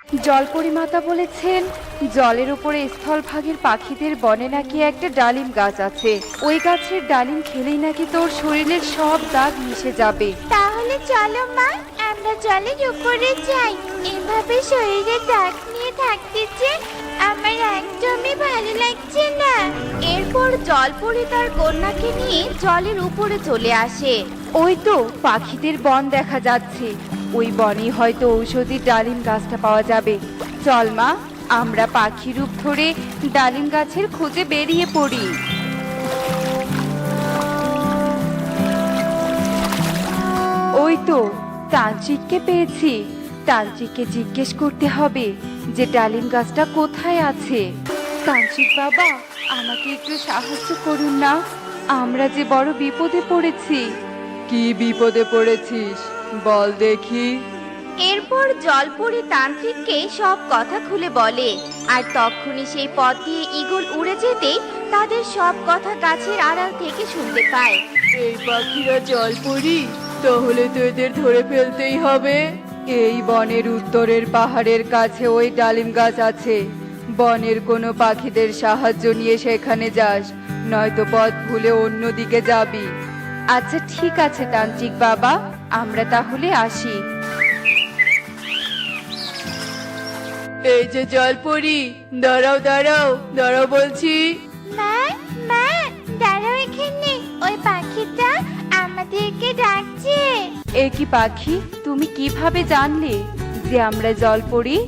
জলপরি মাতা বলেছেন জলের উপরে স্থলভাগের পাখিদের বনে নাকি একটা ডালিম গাছ আছে। ওই গাছের ডালিম খেলেই নাকি তোর শরীরের সব দাগ মিশে যাবে। তাহলে চলো মা, আমরা জলের উপরে যাই। এভাবে শরীরে দাগ নিয়ে থাকতে যে আমার একদমই ভালো লাগছে না। এরপর জলপরি তার কন্যাকে নিয়ে জলের উপরে চলে আসে। ওই তো পাখিদের বন দেখা যাচ্ছে, ওই বনে হয়তো ঔষধি ডালিম গাছটা পাওয়া যাবে। চল মা, আমরা পাখি রূপ ধরে ডালিম গাছের খোঁজে বেরিয়ে পড়ি। ওই তো তান্ত্রিককে পেয়েছি। তান্ত্রিককে জিজ্ঞেস করতে হবে যে ডালিম গাছটা কোথায় আছে। তান্ত্রিক বাবা, আমাকে একটু সাহায্য করুন না, আমরা যে বড় বিপদে পড়েছি। কি বিপদে পড়েছিস বল দেখি। এরপর জলপরি তান্ত্রিককে সব কথা খুলে বলে, আর তখনই সেই পথ দিয়ে ঈগল উড়ে যেতে তাদের সব কথা গাছের আড়াল থেকে শুনতে পায়। এই পাখিরা জলপরি, তাহলে তো এদের ধরে ফেলতেই হবে। এই বনের উত্তরের পাহাড়ের কাছে ওই ডালিম গাছ আছে। বনের কোনো পাখিদের সাহায্য নিয়ে সেখানে যাস, নয়তো পথ ভুলে অন্যদিকে যাবি। আচ্ছা ঠিক আছে তান্ত্রিক বাবা, আমরা তাহলে আসি। এই যে জলপরি, দাঁড়াও দাঁড়াও দাঁড়াও বলছি। মা, মা, দাঁড়াও এখানে। ওই পাখিটা আমাদেরকে ডাকছে। এ কি পাখি, তুমি কিভাবে জানলে যে আমরা জলপরি?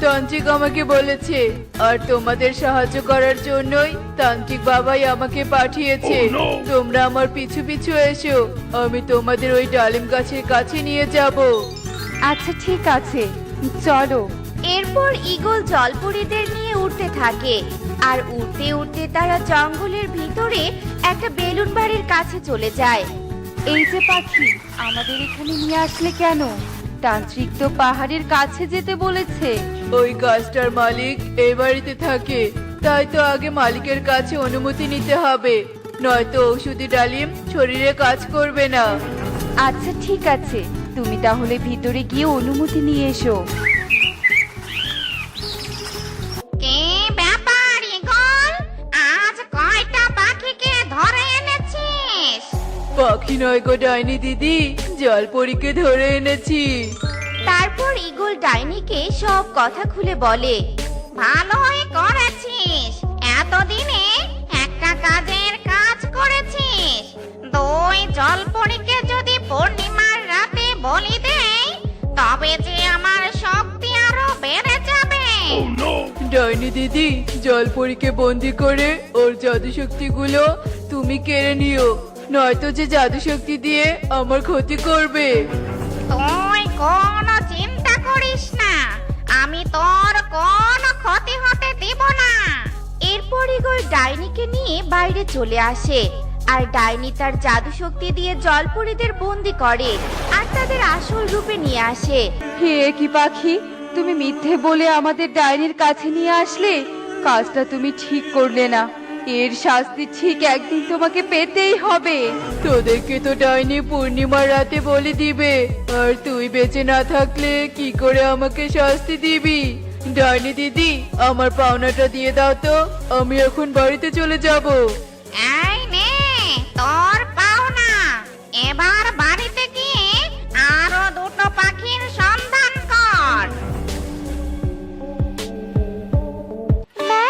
তান্ত্রিক আমাকে বলেছে, আর তোমাদের সাহায্য করার জন্যই তান্ত্রিক বাবাই আমাকে পাঠিয়েছে। তোমরা আমার পিছু পিছু এসো, আমি তোমাদের ওই ডালিম গাছের কাছে নিয়ে যাব। আচ্ছা ঠিক আছে, চলো। এরপর ঈগল জলপরীদের নিয়ে উড়তে থাকে, আর উড়তে উড়তে তারা জঙ্গলের ভিতরে একটা বেলুন বাড়ির কাছে চলে যায়। এই যে পাখি, আমাদের এখানে নিয়ে আসলে কেন? তান্ত্রিক তো পাহাড়ের কাছে যেতে বলেছে। ওই গাছটার মালিক এই বাড়িতে থাকে, তাই তো আগে মালিকের কাছে অনুমতি নিতে হবে, নয়তো ঔষধি ডালিম শরীরে কাজ করবে না। আচ্ছা ঠিক আছে, তুমি তাহলে ভিতরে গিয়ে অনুমতি নিয়ে এসো। কি ব্যাপার ঈগল, আজ কয়টা পাখিকে ধরে এনেছিস? পাখি নয় গো ডাইনি দিদি, জলপরীকে ধরে এনেছি। তারপর ঈগল ডাইনিকে সব কথা খুলে বলে। ভালোই করেছিস, এতদিনে একটা কাজের কাজ করেছিস। দুই জলপরীকে যদি পূর্ণিমার রাতে বলি দেই, তবে যে আমার শক্তি আরো বেড়ে যাবে। ডাইনি দিদি, জলপরীকে বন্দি করে ওর জাদু শক্তিগুলো তুমি কেড়ে নিও, নয়তো যে জাদু শক্তি দিয়ে আমার ক্ষতি করবে। তুই কোনো চিন্তা করিস না, আমি তোর কোনো ক্ষতি হতে দিব না। এরপর ঈগল ডাইনিকে নিয়ে বাইরে চলে আসে, আর ডাইনি তার জাদু শক্তি দিয়ে জলপরীদের বন্দি করে আর তাদের আসল রূপে নিয়ে আসে। হে কি পাখি, তুমি মিথ্যে বলে আমাদের ডাইনির কাছে নিয়ে আসলে। কাজটা তুমি ঠিক করলে না, এর শাস্তি ঠিক একদিন তোমাকে পেতেই হবে। তোদেরকে তো ডাইনি পূর্ণিমার রাতে বলে দিবে, আর তুই বেঁচে না থাকলে কি করে আমাকে শাস্তি দিবি? ডাইনি দিদি, আমার পাওনাটা দিয়ে দাও তো, আমি এখন বাড়িতে চলে যাব। এই নে তোর পাওনা, এবার বাড়িতে গিয়ে আরো দুটো পাখির সন্ধান কর। মা,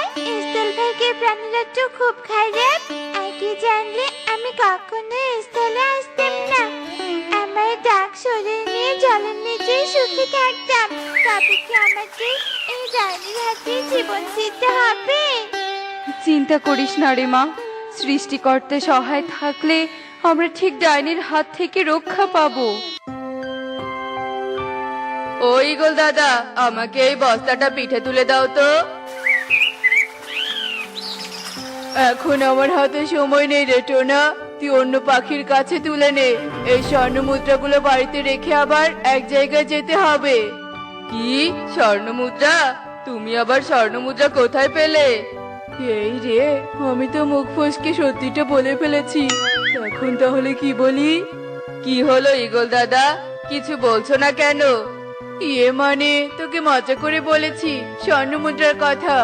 স্থলভাগের প্রাণীরা তো খুব খারাপ। আগে জানলে আমি কখনো স্থলে আসতাম না। আমার ডাক শরীর নিয়ে জলের নিচে সুখে থাকতাম। তবে কি আমাকে এই ডাইনির হাতে জীবন দিতে হবে? চিন্তা করিস না রে মা, সৃষ্টিকর্তা সহায় থাকলে আমরা ঠিক ডাইনির হাত থেকে রক্ষা পাবো। ও ঈগল দাদা, আমাকে এই বস্তাটা পিঠে তুলে দাও তো। এখন আমার হাতে সময় নেই রে টোনা, তুই অন্য পাখির কাছে তুলে নে। এই স্বর্ণ মুদ্রাগুলো বাড়িতে রেখে আবার এক জায়গায় যেতে হবে। কি স্বর্ণ মুদ্রা? তুমি আবার স্বর্ণ মুদ্রা কোথায় পেলে? এই রে, আমি তো মুখ ফসকে সত্যিটা বলে ফেলেছি, এখন তাহলে কি বলি? কি হলো ঈগল দাদা, কিছু বলছো না কেন? ইয়ে মানে তোকে মজা করে বলেছি স্বর্ণ মুদ্রার কথা।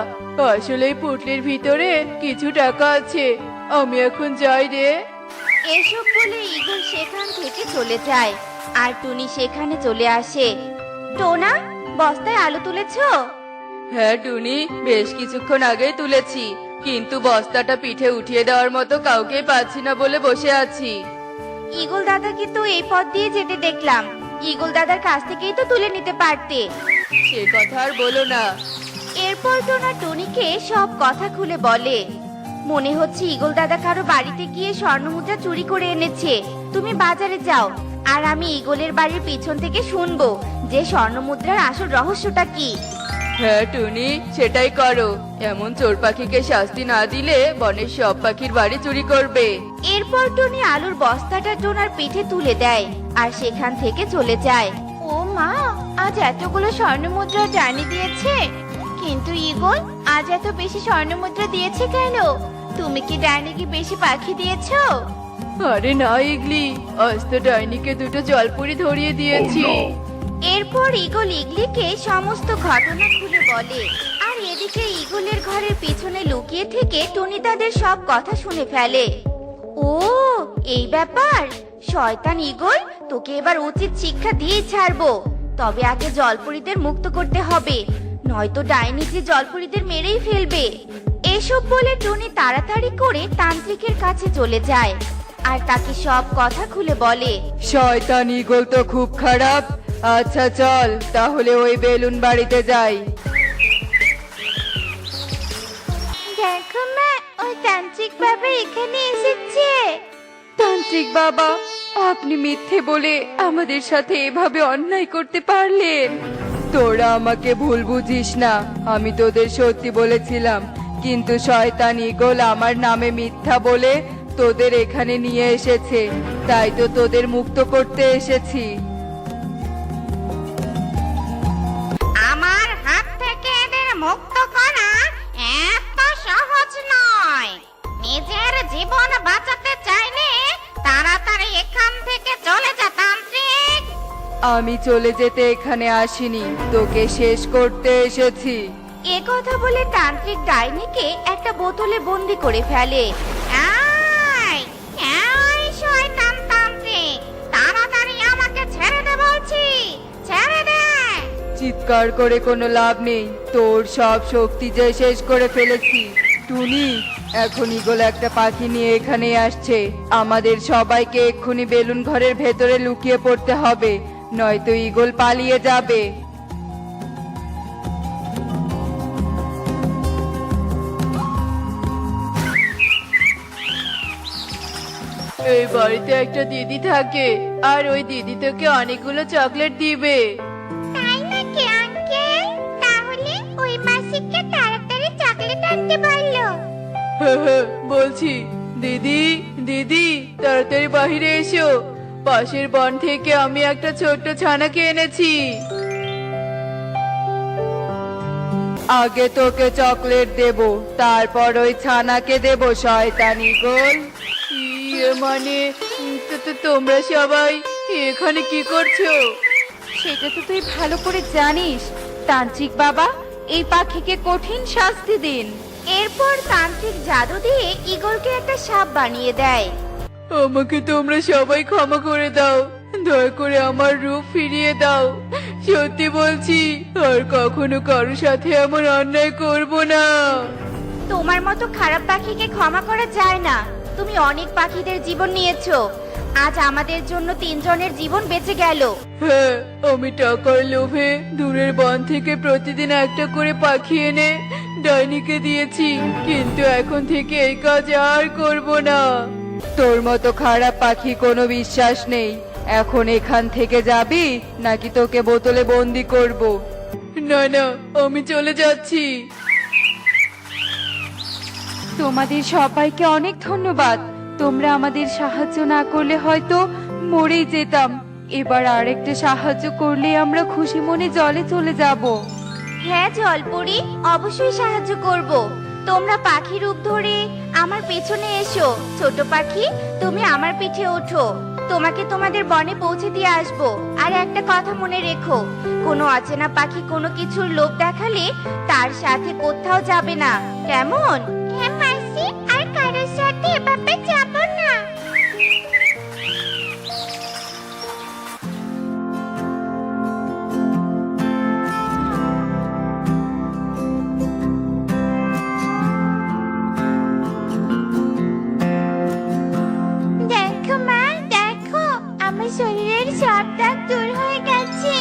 আসলে এই পুটলির ভিতরে কিছু টাকা আছে। আমি এখন যাই রে। এসব বলে ঈগল সেখান থেকে চলে যায় আর টুনি সেখানে চলে আসে। টোনা, বস্তায় আলু তুলেছো? হ্যাঁ টুনি, বেশ কিছুক্ষণ আগেই তুলেছি, কিন্তু বস্তাটা পিঠে উঠিয়ে দেওয়ার মতো কাউকে পাচ্ছি না বলে বসে আছি। ঈগল দাদাকে তো এই পথ দিয়ে যেতে দেখলাম। ঈগল দাদার কাছ থেকেই তো তুলে নিতে পারতে। সে কথা আর বলো না। এরপর টোনা টুনিকে সব কথা খুলে বলে। মনে হচ্ছে ঈগল দাদা কারো বাড়িতে গিয়ে স্বর্ণমুদ্রা চুরি করে এনেছে। তুমি বাজারে যাও আর আমি ঈগলের বাড়ির পিছন থেকে শুনবো যে স্বর্ণমুদ্রার আসল রহস্যটা কি। হ্যাঁ টুনি, সেটাই করো। এমন চোর পাখিকে শাস্তি না দিলে বনের সব পাখির বাড়ি চুরি করবে। এরপর টুনি আলুর বস্তাটা টোনার পিঠে তুলে দেয় আর সেখান থেকে চলে যায়। ও মা, আজ এতগুলো স্বর্ণমুদ্রা ডাইনি দিয়েছে, কিন্তু ঈগল আজ এত বেশি স্বর্ণমুদ্রা দিয়েছে কেন? তুমি কি ডাইনিকে বেশি পাখি দিয়েছো? আরে না ইগলি, আজ তো ডাইনিকে দুটো জলপুরি ধরিয়ে দিয়েছি। এরপর ঈগল ইগলিকে সমস্ত ঘটনা খুলে বলে। আর এদিকে ঈগলের ঘরের পিছনে লুকিয়ে থেকে টুনি তাদের সব কথা শুনে ফেলে। ও, এই ব্যাপার। শয়তান ঈগল, তোকে এবার উচিত শিক্ষা দিয়ে ছাড়বো। তবে আগে জলপরীদের মুক্ত করতে হবে, নয়তো ডাইনি যে জলপরীদের মেরেই ফেলবে। এসব বলে টুনি তাড়াতাড়ি করে তান্ত্রিকের কাছে চলে যায় আর তাকে সব কথা খুলে বলে। শয়তান ঈগল তো খুব খারাপ। আচ্ছা চল তাহলে ওই বেলুন বাড়িতে যাই। দেখো মা, ওই তান্ত্রিক বাবা এখানে এসেছে। তান্ত্রিক বাবা, আপনি মিথ্যে বলে আমাদের সাথে এভাবে অন্যায় করতে পারলেন? তোরা আমাকে ভুল বুঝিস না, আমি তোদের সত্যি বলেছিলাম, কিন্তু শয়তান ঈগল আমার নামে মিথ্যা বলে তোদের এখানে নিয়ে এসেছে, তাই তো তোদের মুক্ত করতে এসেছি। আমার হাত থেকে এদের মুক্ত করা এত সহজ নয়। নিজের জীবন বাঁচাতে চাইলে তাড়াতাড়ি এখান থেকে চলে যা তান্ত্রিক। আমি চলে যেতে এখানে আসিনি, তোকে শেষ করতে এসেছি। এ কথা বলে তান্ত্রিক ডাইনিকে একটা বোতলে বন্দি করে ফেলে। এই, এই শয়তান তান্ত্রিক, তাড়াতাড়ি আমাকে ছেড়ে দে বলছি, ছেড়ে দে। চিৎকার করে কোনো লাভ নেই, তোর সব শক্তি যে শেষ করে ফেলেছি। টুনি, এখন ঈগল একটা পাখি নিয়ে এখানে আসছে, আমাদের সবাইকে এক্ষুনি বেলুন ঘরের ভেতরে লুকিয়ে পড়তে হবে, নয়তো ঈগল পালিয়ে যাবে। এই বাড়িতে একটা দিদি থাকে, আর ওই দিদি তোকে অনেকগুলো চকলেট দিবে। তাই নাকি আঙ্কেল? তাহলে ওই মাসিকে তাড়াতাড়ি চকলেট আনতে বললো। বলছি, দিদি দিদি তাড়াতাড়ি বাহিরে এসো, পাশের বন থেকে আমি একটা ছোট্ট ছানাকে এনেছি। আগে তোকে চকলেট দেব, তারপর ওই ছানাকে দেব শয়তান ঈগল। ইয়ে মানে তোমরা সবাই এখানে কি করছো? সেটা তো তুই ভালো করে জানিস। তান্ত্রিক বাবা, এই পাখিকে কঠিন শাস্তি দিন। এরপর তান্ত্রিক জাদু দিয়ে ঈগলকে একটা সাপ বানিয়ে দেয়। আমাকে তোমরা সবাই ক্ষমা করে দাও, দয়া করে আমার রূপ ফিরিয়ে দাও। সত্যি বলছি, আর কখনো কারোর সাথে এমন অন্যায় করব না। তোমার মতো খারাপ পাখিকে ক্ষমা করা যায় না। তুমি অনেক পাখিদের জীবন নিয়েছো, আজ আমাদের জন্য 3 জনের জীবন বেঁচে গেল। হ্যাঁ, আমি টাকার লোভে দূরের বন থেকে প্রতিদিন একটা করে পাখি এনে ডাইনিকে দিয়েছি, কিন্তু এখন থেকে এই কাজ আর করব না। তোর মতো খারাপ পাখি কোনো বিশ্বাস নেই। এখন এখান থেকে যাবি নাকি তোকে বোতলে বন্দি করব? না না, আমি চলে যাচ্ছি। তোমাদের সবাইকে অনেক ধন্যবাদ। তোমরা আমাদের সাহায্য না করলে হয়তো মরেই যেতাম। এবার আরেকটা সাহায্য করলে আমরা খুশি মনে জলে চলে যাব। হ্যাঁ জলপরি, অবশ্যই সাহায্য করব। তোমরা পাখি রূপ ধরে আমার পেছনে এসো। ছোট পাখি, তুমি আমার পিঠে ওঠো। তোমাকে তোমাদের বনে পৌঁছে দিয়ে আসবো। আর একটা কথা মনে রেখো, কোনো অচেনা পাখি কোনো কিছুর লোভ দেখালে তার সাথে কোথাও যাবে না, কেমন? হ্যাঁ মাসি, আর কারোর সাথে এভাবে যাব না। দেখো মা, দেখো আমার শরীরের সব দাগ দূর হয়ে গেছে।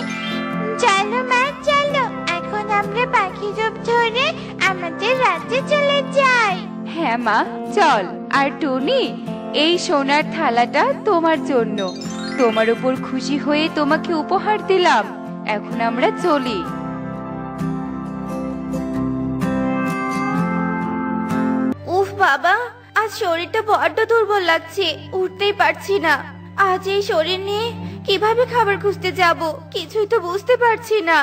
চলো মা চলো, এখন আমরা পাখি রূপ ধরে আমাদের রাজ্যে চলে যাই। হ্যাঁ মা, চল। আর টুনি, এই সোনার থালাটা তোমার জন্য। তোমার উপর খুশি হয়ে তোমাকে উপহার দিলাম। এখন আমরা চলি। উফ বাবা, আজ শরীরটা বড্ড দুর্বল লাগছে, উঠতেই পারছি না। আজ এই শরীর নিয়ে কিভাবে খাবার খুঁজতে যাব, কিছুই তো বুঝতে পারছি না।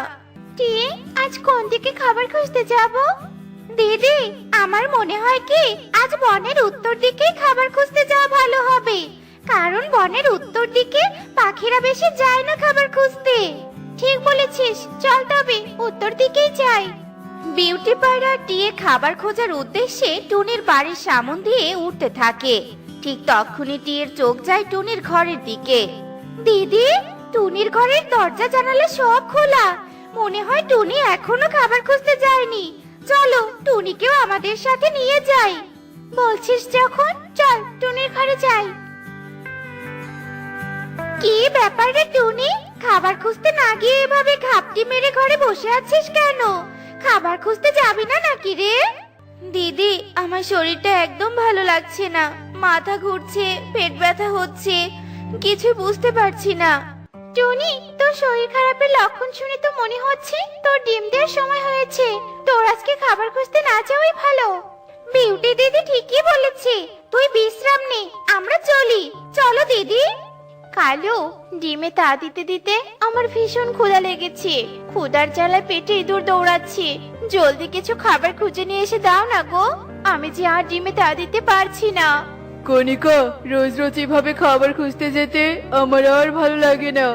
টিয়ে, আজ কোন দিকে খাবার খুঁজতে যাব? দিদি, আমার মনে হয় কি আজ বনের উত্তর দিকে খাবার খুঁজতে যাওয়া ভালো হবে, কারণ বনের উত্তর দিকে পাখিরা বেশি যায় না খাবার খুঁজতে। ঠিক বলেছিস, চল তবে উত্তর দিকেই যাই। বিউটি পাড়া টিয়ে খাবার খোঁজার উদ্দেশ্যে টুনির বাড়ির সামন দিয়ে উঠতে থাকে। ঠিক তখনই টিয়ের চোখ যায় টুনির ঘরের দিকে। দিদি, টুনির ঘরের দরজা জানালা সব খোলা, মনে হয় টুনি এখনো খাবার খুঁজতে যায়নি। চলো টুনিকেও আমাদের সাথে নিয়ে যাই। বলছিস যখন, চল টুনির ঘরে যাই। কি ব্যাপার রে টুনি, খাবার খুঁজতে না গিয়ে এভাবে ঘাপটি মেরে ঘরে বসে আছিস কেন? খাবার খুঁজতে যাবি না নাকি রে? দিদি, আমার শরীরটা একদম ভালো লাগছে না, মাথা ঘুরছে, পেট ব্যথা হচ্ছে, কিছু বুঝতে পারছি না। টুনি, তোর শরীর খারাপের লক্ষণ শুনে তো মনে হচ্ছে তোর ডিম দেওয়ার সময় হয়েছে। তোর আজকে খাবার খুঁজতে না যাওয়াই ভালো। বিউটি দিদি ঠিকই বলেছে, তুই বিশ্রাম নে, আমরা চলি। চলো দিদি। কালু, ডিমে তা দিতে দিতে আমার ভীষণ ক্ষুধা লেগেছে। ক্ষুধার জ্বালায় পেটে ইঁদুর দৌড়াচ্ছে। জলদি কিছু খাবার খুঁজে নিয়ে এসে দাও না গো, আমি যে আর ডিমে তা দিতে পারছি না। কণিকা, রোজ রোজ এভাবে খাবার খুঁজতে যেতে আমার আর ভালো লাগে না।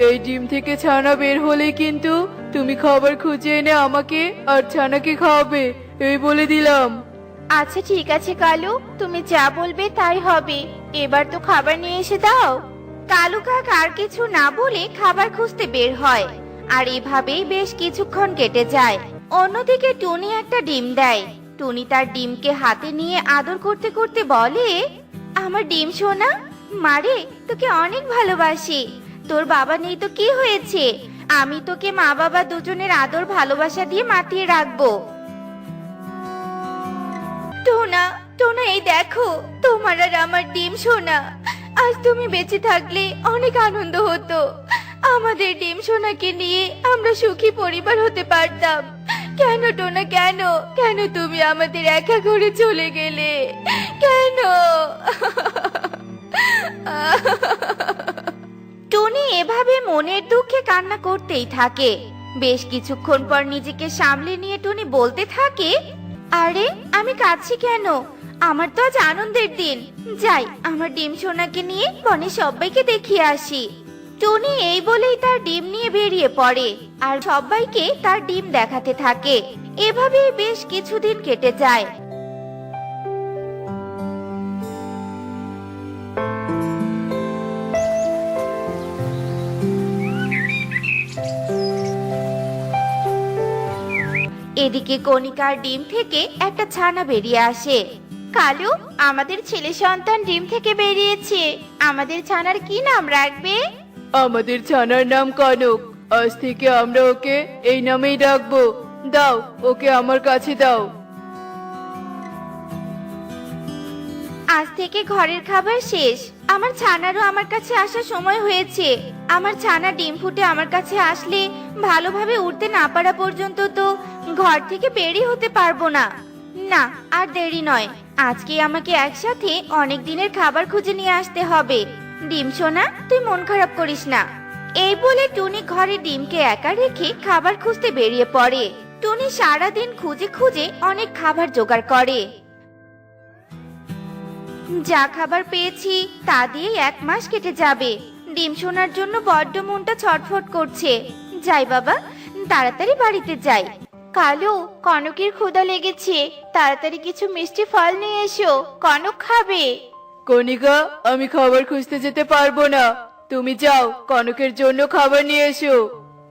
এই ডিম থেকে ছানা বের হলে কিন্তু তুমি খাবার খুঁজে এনে আমাকে আর ছানাকে খাওয়াবে, এই বলে দিলাম। আচ্ছা ঠিক আছে কালু, তুমি যা বলবে তাই হবে। এবার তো খাবার নিয়ে এসে দাও। কালু কাক আর কিছু না বলে খাবার খুঁজতে বের হয়। আর এভাবেই বেশ কিছুক্ষণ কেটে যায়। অন্যদিকে টুনি একটা ডিম দেয়। টুনি তার ডিমকে হাতে নিয়ে আদর করতে করতে বলে, আমার ডিম সোনা, মারে তোকে অনেক ভালোবাসি। তোর বাবা নেই তো কি হয়েছে, আমি তোকে মা বাবা দুজনের আদর ভালোবাসা দিয়ে মাতিয়ে রাখবো। টোনা, টোনা, এই দেখো তোমার আর আমার ডিম সোনা। আজ তুমি বেঁচে থাকলে অনেক আনন্দ হতো। আমাদের ডিম সোনাকে নিয়ে আমরা সুখী পরিবার হতে পারতাম। কেন টোনা, কেন কেন তুমি আমাদের একা করে চলে গেলে, কেন? টুনি এভাবে মনের দুঃখে কান্না করতেই থাকে। বেশ কিছুক্ষণ পর নিজেকে সামলে নিয়ে টুনি বলতে থাকে, আরে আমি কাঁদছি কেন? আমার তো আজ আনন্দের দিন। যাই, আমার ডিম সোনাকে নিয়ে বনে সবাইকে দেখিয়ে আসি। টুনি এই বলেই তার ডিম নিয়ে বেরিয়ে পড়ে আর সবাইকে তার ডিম দেখাতে থাকে। এভাবেই বেশ কিছুদিন কেটে যায়। এদিকে কণিকার ডিম থেকে একটা ছানা বেরিয়ে আসে। কালু, আমাদের ছেলে সন্তান ডিম থেকে বেরিয়েছে। আমাদের ছানার কি নাম রাখবে? আমাদের ছানার নাম কনক। আজ থেকে আমরা ওকে এই নামেই ডাকবো। দাও, ওকে আমার কাছে দাও। আজ থেকে ঘরের খাবার শেষ। আমার ছানারও আমার কাছে আসার সময় হয়েছে। আমার ছানা ডিম ফুটে আমার কাছে আসলে ভালোভাবে উঠতে না পারা পর্যন্ত তো ঘর থেকে বেরিয়ে হতে পারবো না। না, আর দেরি নয়, আজকে আমাকে একসাথে অনেক দিনের খাবার খুঁজে নিয়ে আসতে হবে। ডিম সোনা, তুই মন খারাপ করিস না। এই বলে টুনি ঘরে ডিমকে একা রেখে খাবার খুঁজতে বেরিয়ে পড়ে। টুনি সারাদিন খুঁজে খুঁজে অনেক খাবার জোগাড় করে। যা খাবার পেয়েছি তা দিয়ে 1 মাস কেটে যাবে। ডিম শোনার জন্য বড্ড মনটা ছটফট করছে। যাই বাবা, তাড়াতাড়ি বাড়িতে যাই। কালু, কনকের ক্ষুধা লেগেছে, তাড়াতাড়ি কিছু মিষ্টি ফল নিয়ে এসো, কনক খাবে। কণিকা, আমি খাবার খুঁজতে যেতে পারবো না, তুমি যাও কনকের জন্য খাবার নিয়ে এসো।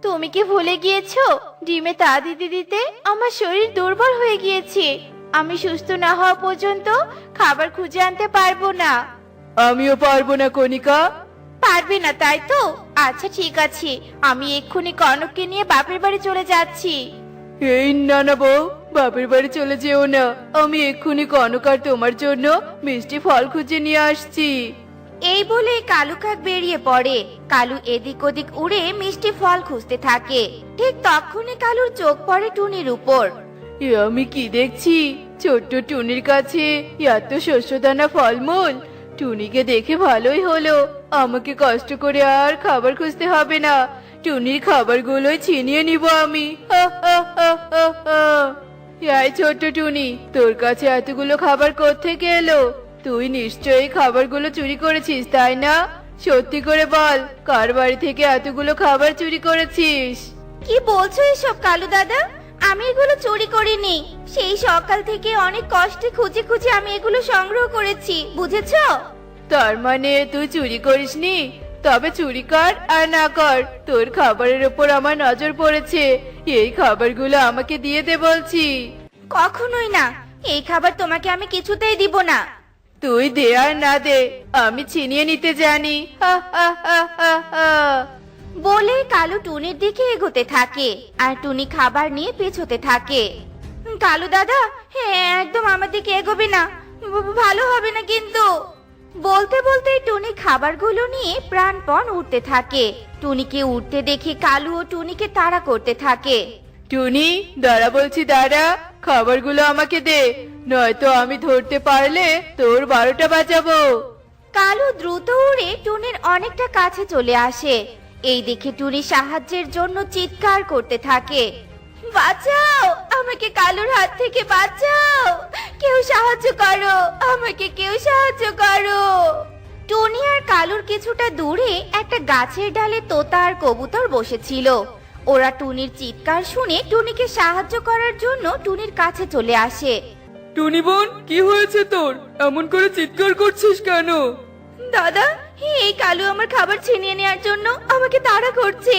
তুমি কি ভুলে গিয়েছো ডিমে তা দিতে দিতে আমার শরীর দুর্বল হয়ে গিয়েছে। আমি সুস্থ না হওয়া পর্যন্ত খাবার খুঁজে আনতে পারবো না। আমিও পারবো না কণিকা। পারবে না তাই তো? আচ্ছা ঠিক আছে, আমি এক্ষুনি কনককে নিয়ে বাপের বাড়ি চলে যাচ্ছি। এই না না বউ, বাপের বাড়ি চলে যেও না, আমি এক্ষুনি কনক আর তোমার জন্য মিষ্টি ফল খুঁজে নিয়ে আসছি। এই বলে কালু কাক বেরিয়ে পড়ে। কালু এদিক ওদিক উড়ে মিষ্টি ফল খুঁজতে থাকে। ঠিক তখনই কালুর চোখ পড়ে টুনির উপর। এ আমি কি দেখছি, ছোট্ট টুনির কাছে এত শস্যদানা ফলমূল। টুনিকে দেখে ভালোই হলো, আমাকে কষ্ট করে আর খাবার খুঁজতে হবে না, টুনির খাবারগুলোই ছিনিয়ে নিব আমি। হা হা হা হা হা। এই ছোট্ট টুনি, তোর কাছে এতগুলো খাবার কোত্থেকে এলো? তুই নিশ্চয়ই খাবারগুলো চুরি করেছিস তাই না? সত্যি করে বল, কার বাড়ি থেকে এতগুলো খাবার চুরি করেছিস? কি বলছো এসব কালু দাদা? আমি এগুলো চুরি করিনি। সেই সকাল থেকে অনেক কষ্টে খুঁজে খুঁজে আমি এগুলো সংগ্রহ করেছি, বুঝেছো? তার মানে তুই চুরি করিসনি? তবে চুরি কর আর না কর, তোর খাবারের উপর আমার নজর পড়েছে, এই খাবারগুলো আমাকে দিয়ে দে বলছি। কখনোই না, এই খাবার তোমাকে আমি কিছুতেই দিব না। তুই দে আর না দে, আমি ছিনিয়ে নিতে জানি। হা হা হা হা হা। বলে কালু টুনির দিকে এগোতে থাকে আর টুনি খাবার নিয়ে পেছোতে থাকে। কালু দাদা, হ্যাঁ একদম আমার দিকে এগোবে না, ভালো হবে না কিন্তু। বলতে বলতে টুনি খাবারগুলো নিয়ে প্রাণপণ উঠতে থাকে। টুনিকে উঠতে দেখে কালু ও টুনিকে তাড়া করতে থাকে। টুনি দাঁড়া বলছি, দাঁড়া, খাবারগুলো আমাকে দে, নয়তো আমি ধরতে পারলে তোর 12টা বাজাবো। কালু দ্রুত উড়ে টুনির অনেকটা কাছে চলে আসে। এই দেখে টুনি সাহায্যের জন্য চিৎকার করতে থাকে। বাঁচাও আমাকে, কালুর হাত থেকে বাঁচাও, কেউ সাহায্য করো আমাকে, কেউ সাহায্য করো। টুনি আর কালুর কিছুটা দূরে একটা গাছের ডালে তোতা আর কবুতর বসেছিল। ওরা টুনির চিৎকার শুনে টুনিকে সাহায্য করার জন্য টুনির কাছে চলে আসে। টুনি বোন, কি হয়েছে তোর? এমন করে চিৎকার করছিস কেন? দাদা, এই কালু আমার খাবার ছিনিয়ে নেওয়ার জন্য আমাকে তাড়া করছে।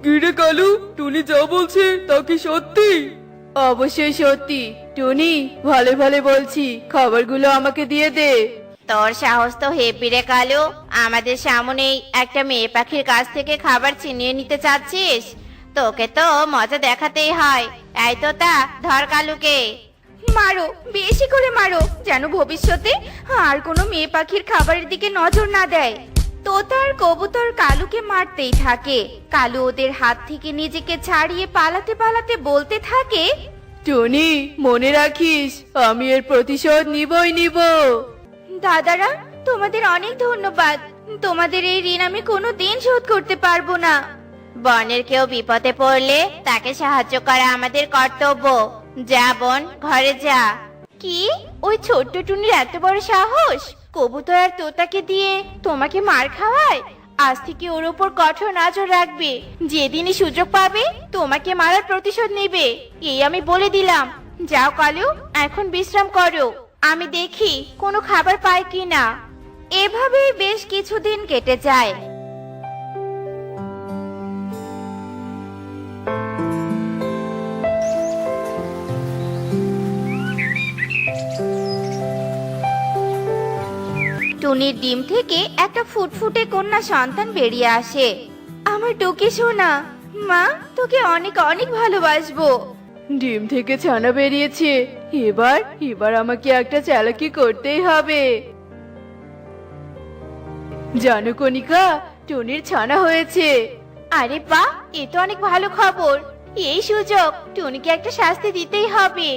কিরে কালু, টুনি যা বলছে তা কি সত্যি? অবশ্যই সত্যি টুনি, ভালো ভালো বলছি, খাবারগুলো আমাকে দিয়ে দে। তোর সাহস তো হেব্বি রে কালু, আমাদের সামনেই একটা মেয়ে পাখির কাছ থেকে খাবার ছিনিয়ে নিতে চাচ্ছিস? তোকে তো মজা দেখাতেই হয়। এই তোতা, ধর কালুকে। মারো, বেশি করে মারো, যেন ভবিষ্যতে আর কোনো মেয়ে পাখির খাবারের দিকে নজর না দেয়। তোতার কবুতর কালুকে মারতেই থাকে। কালু ওদের হাত থেকে নিজেকে ছাড়িয়ে পালাতে পালাতে বলতে থাকে, টুনি মনে রাখিস, আমি এর প্রতিশোধ নিবই নিব। দাদারা, তোমাদের অনেক ধন্যবাদ, তোমাদের এই ঋণ আমি কোনোদিন শোধ করতে পারবো না। বনের কেউ বিপদে পড়লে তাকে সাহায্য করা আমাদের কর্তব্য। যা বোন, ঘরে যা। কি, ওই ছোট্ট টুনির এত বড় সাহস? কবুতর আর তোতাকে দিয়ে তোমাকে মার খাওয়ায়? আজ থেকে ওর উপর কঠোর নজর রাখবে, যেদিনই সুযোগ পাবে তোমাকে মারার প্রতিশোধ নেবে, এই আমি বলে দিলাম। যাও কালু, এখন বিশ্রাম করো, আমি দেখি কোনো খাবার পাই কিনা। এভাবেই বেশ কিছুদিন কেটে যায়। টুনির ডিম থেকে একটা ফুটফুটে কন্যা সন্তান বেরিয়ে আসে। আমার টুকি সোনা, মা তোকে অনেক অনেক ভালোবাসবো। ডিম থেকে ছানা বেরিয়েছে, এবার এবার আমাকে একটা চালাকি করতেই হবে। জানো কণিকা, টুনির ছানা হয়েছে। আরে বাহ, এ তো অনেক ভালো খবর। এই সুযোগ টুনিকে একটা শাস্তি দিতেই হবে।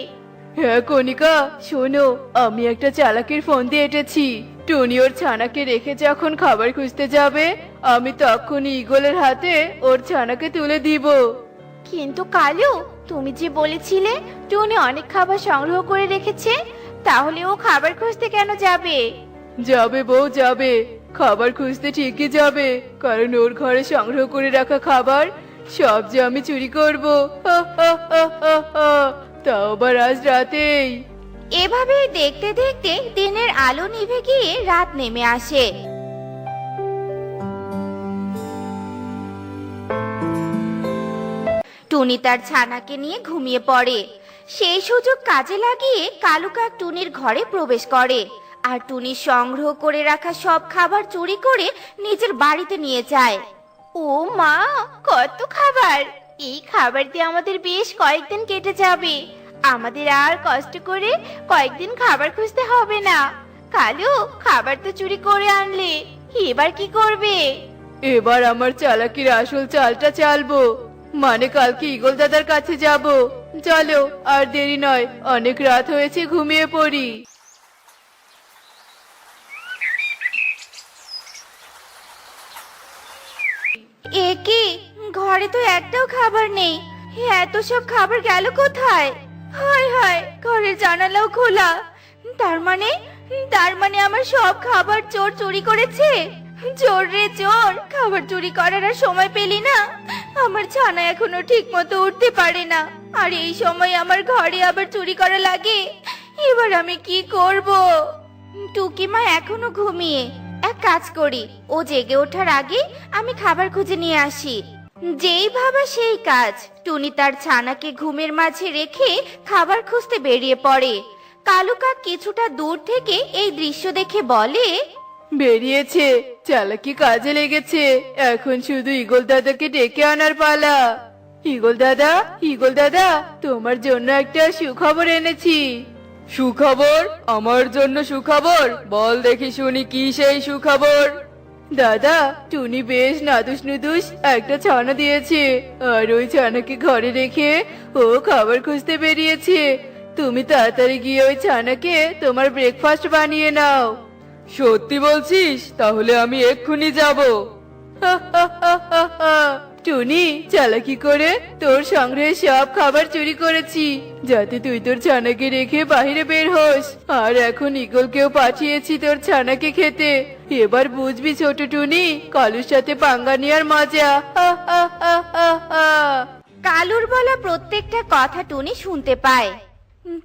হ্যাঁ কণিকা, শোনো, আমি একটা চালাকির ফোন দিয়ে এঁটেছি। টুনি ওর ছানাকে রেখে যখন খাবার খুঁজতে যাবে, আমি তখনই ঈগলের হাতে ওর ছানাকে তুলে দিব। কিন্তু কালু, তুমি যে বলেছিলে টুনি অনেক খাবার সংগ্রহ করে রেখেছে, তাহলে ও খাবার খুঁজতে কেন যাবে? যাবে বউ যাবে, খাবার খুঁজতে ঠিকই যাবে, কারণ ওর ঘরে সংগ্রহ করে রাখা খাবার সব যে আমি চুরি করবো। হা, হা, হা, হা, হা। তাও আবার আজ রাতেই। এভাবেই দেখতে দেখতে দিনের আলো নিভে গিয়ে রাত নেমে আসে। টুনি তার ছানাকে নিয়ে ঘুমিয়ে পড়ে। সেই সুযোগ কাজে লাগিয়ে কালু কাক টুনির ঘরে প্রবেশ করে আর টুনির সংগ্রহ করে রাখা সব খাবার চুরি করে নিজের বাড়িতে নিয়ে যায়। ও মা, কত খাবার! এই খাবার দিয়ে আমাদের বেশ কয়েকদিন কেটে যাবে। আমাদের আর কষ্ট করে কয়েকদিন খাবার খুঁজতে হবে না। কালু, খাবার তো চুরি করে আনলে, এবার কি করবে? এবার আমার চালাকির আসল চালটা চালবো, মানে কালকে ঈগল দাদার কাছে যাব। চলো, আর দেরি নয়, অনেক রাত হয়েছে, ঘুমিয়ে পড়ি। এ কি, ঘরে তো একটাও খাবার নেই। এত সব খাবার গেল কোথায়? হায় হায়, ঘরের জানালাও খোলা। তার মানে আমার সব খাবার চোর চুরি করেছে। চোর রে চোর, খাবার চুরি করার আর সময় পেলি না। আমার ছানা এখনো ঠিক মতো উঠতে পারে না, আর এই সময় আমার ঘরে আবার চুরি করা লাগে। এবার আমি কি করব? টুকি মা এখনো ঘুমিয়ে। এক কাজ করি, ও জেগে ওঠার আগে আমি খাবার খুঁজে নিয়ে আসি। যেই ভাবা সেই কাজ। টুনি তার ছানাকে ঘুমের মাঝে রেখে খাবার খুঁজতে বেরিয়ে পড়ে। কালু কাক কিছুটা দূর থেকে এই দৃশ্য দেখে বলে, বেরিয়েছে, চালাকি কাজে লেগেছে। এখন শুধু ঈগল দাদাকে ডেকে আনার পালা। ঈগল দাদা, ঈগল দাদা, তোমার জন্য একটা সুখবর এনেছি। সুখবর? আমার জন্য সুখবর? বল দেখি শুনি, কি সেই সুখবর? দাদা, টুনি বেশ নাদুস নুদুস একটা ছানা দিয়েছে, আর ওই ছানাকে ঘরে রেখে ও খাবার খুঁজতে বেরিয়েছে। তুমি তাড়াতাড়ি গিয়ে ওই ছানাকে তোমার ব্রেকফাস্ট বানিয়ে নাও। সত্যি বলছিস? তাহলে আমি এক্ষুনি যাব। টুনি, চালাকি করে তোর সংগ্রহে সব খাবার চুরি করেছি, যাতে তুই তোর ছানাকে রেখে বাইরে বের হোস। আর এখন ঈগলকেও পাঠিয়েছি তোর ছানাকে খেতে। এবার বুঝবি ছোট টুনি, কালুর সাথে পাঙ্গা নেওয়ার মজা। কালুর বলা প্রত্যেকটা কথা টুনি শুনতে পায়।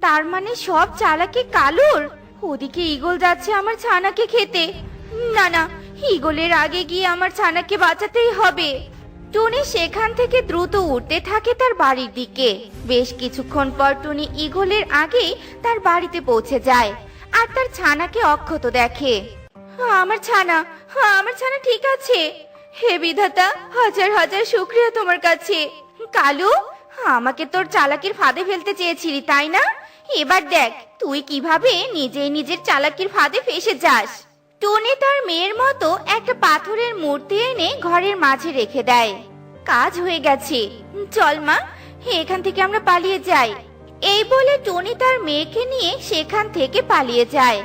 তার মানে সব চালাকি কালুর। ওদিকে ঈগল যাচ্ছে আমার ছানাকে খেতে। না না, ঈগলের আগে গিয়ে আমার ছানাকে বাঁচাতেই হবে। টুনি সেখান থেকে দ্রুত উঠতে থাকে তার বাড়ির দিকে। বেশ কিছুক্ষণ পর টুনি ঈগলের আগে তার বাড়িতে পৌঁছে যায় আর তার ছানাকে অক্ষত দেখে। আমার ছানা, আমার ছানা ঠিক আছে। হে বিধাতা, হাজার হাজার শুকরিয়া তোমার কাছে। কালু, আমাকে তোর চালাকির ফাঁদে ফেলতে চেয়েছিলি তাই না? এবার দেখ তুই কিভাবে নিজেই নিজের চালাকির ফাঁদে ফেসে যাস। টুনি তার মেয়ের মতো একটা পাথরের মূর্তি এনে ঘরের মাঝে রেখে দেয়। কাজ হয়ে গেছে, চল মা, এখান থেকে আমরা পালিয়ে যাই। এই বলে টুনি তার মেয়েকে নিয়ে সেখান থেকে পালিয়ে যায়।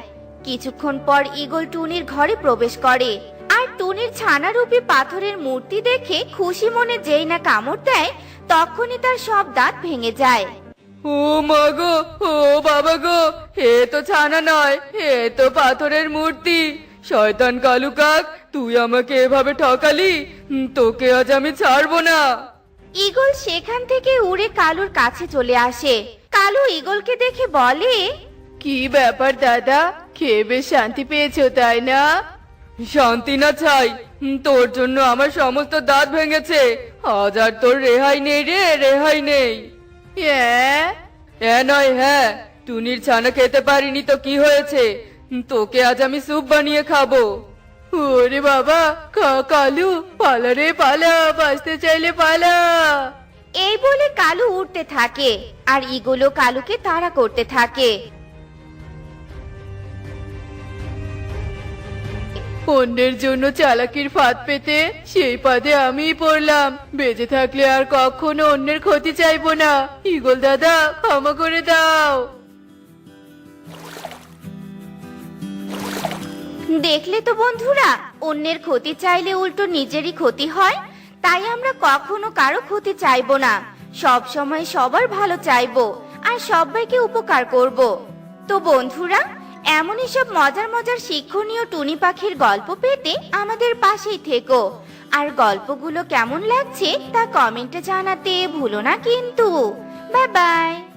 কিছুক্ষণ পর ঈগল টুনির ঘরে প্রবেশ করে আর টুনির ছানারূপী পাথরের মূর্তি দেখে খুশি মনে যেই না কামড় দেয়, তখনই তার সব দাঁত ভেঙে যায়। ও মা গো, ও বাবা গো, হে তো ছানা নয়, হে তো পাথরের মূর্তি। শয়তান কালু কাক, তুই আমাকে এভাবে ঠকালি, তোকে আজ আমি ছাড়বো না। ঈগল সেখান থেকে উড়ে কালুর কাছে চলে আসে। কালু ঈগলকে দেখে বলে, কি ব্যাপার দাদা, খেয়ে বেশ শান্তি পেয়েছো তাই না? শান্তি না ছাই, তোর জন্য আমার সমস্ত দাঁত ভেঙেছে। আজ আর তোর রেহাই নেই রে, রেহাই নেই। নয় হ্যাঁ, টুনির ছানা খেতে পারিনি তো কি হয়েছে, তোকে আজ আমি স্যুপ বানিয়ে খাবো। ওরে বাবা, কালু পালা রে পালা, বাঁচতে চাইলে পালা। এই বলে কালু উঠতে থাকে আর ঈগলও কালুকে তাড়া করতে থাকে। অন্যের জন্য চালাকির ফাঁদ পেতে সেই ফাঁদে আমিই পড়লাম। বেঁচে থাকলে আর কখনো অন্যের ক্ষতি চাইবো না। ঈগল দাদা, ক্ষমা করে দাও। দেখলে তো বন্ধুরা, অন্যের ক্ষতি চাইলে উল্টো নিজেরই ক্ষতি হয়। তাই আমরা কখনো কারো ক্ষতি চাইবো না, সব সময় সবার ভালো চাইবো আর সবাইকে উপকার করব। তো বন্ধুরা, এমনই সব মজার মজার শিক্ষণীয় টুনি পাখির গল্প পেতে আমাদের পাশেই থেকো। আর গল্পগুলো কেমন লাগছে তা কমেন্টে জানাতে ভুলো না কিন্তু। Bye bye.